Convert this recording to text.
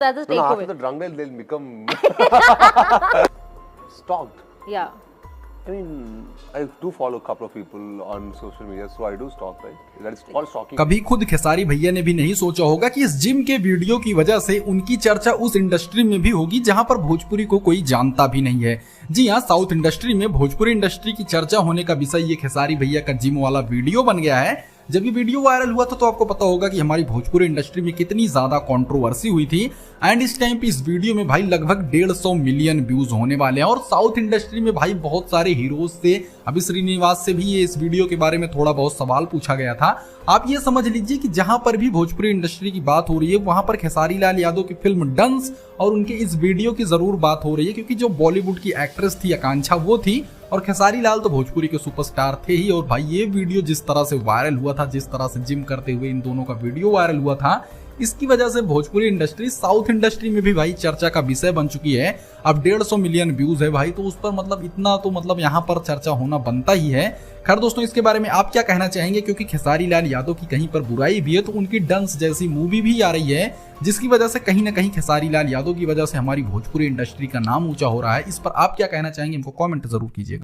That's the No, takeaway. after the drunk dial, they'll become stalked. Yeah. I mean, I do follow a couple of people on social media, so I do stalk, right? That is called stalking. कभी खुद खेसारी भैया ने भी नहीं सोचा होगा कि इस जिम के वीडियो की वजह से उनकी चर्चा उस इंडस्ट्री में भी होगी जहां पर भोजपुरी को कोई जानता भी नहीं है। जी हाँ, साउथ इंडस्ट्री में भोजपुरी इंडस्ट्री की चर्चा होने का विषय ये खेसारी भैया का जिम वाला वीडियो बन गया है। जब ये वीडियो वायरल हुआ था तो आपको पता होगा कि हमारी भोजपुरी इंडस्ट्री में कितनी ज्यादा कंट्रोवर्सी हुई थी। एंड इस टाइम पे इस वीडियो में भाई लगभग 150 मिलियन व्यूज होने वाले हैं। और साउथ इंडस्ट्री में भाई बहुत सारे हीरोज से, अभी श्रीनिवास से भी ये इस वीडियो के बारे में थोड़ा बहुत सवाल पूछा गया था। आप ये समझ लीजिए कि जहां पर भी भोजपुरी इंडस्ट्री की बात हो रही है वहां पर खेसारी लाल यादव की फिल्म डंस और उनके इस वीडियो की जरूर बात हो रही है, क्योंकि जो बॉलीवुड की एक्ट्रेस थी आकांक्षा वो थी और खेसारी लाल तो भोजपुरी के सुपरस्टार थे ही। और भाई ये वीडियो जिस तरह से वायरल हुआ था, जिस तरह से जिम करते हुए इन दोनों का वीडियो वायरल हुआ था, इसकी वजह से भोजपुरी इंडस्ट्री साउथ इंडस्ट्री में भी भाई चर्चा का विषय बन चुकी है। अब 150 मिलियन व्यूज है भाई, तो उस पर मतलब इतना तो मतलब यहाँ पर चर्चा होना बनता ही है। खैर दोस्तों, इसके बारे में आप क्या कहना चाहेंगे, क्योंकि खेसारी लाल यादव की कहीं पर बुराई भी है तो उनकी डंस जैसी मूवी भी आ रही है, जिसकी वजह से कहीं ना कहीं खेसारी लाल यादव की वजह से हमारी भोजपुरी इंडस्ट्री का नाम ऊंचा हो रहा है। इस पर आप क्या कहना चाहेंगे, हमको कमेंट जरूर कीजिएगा।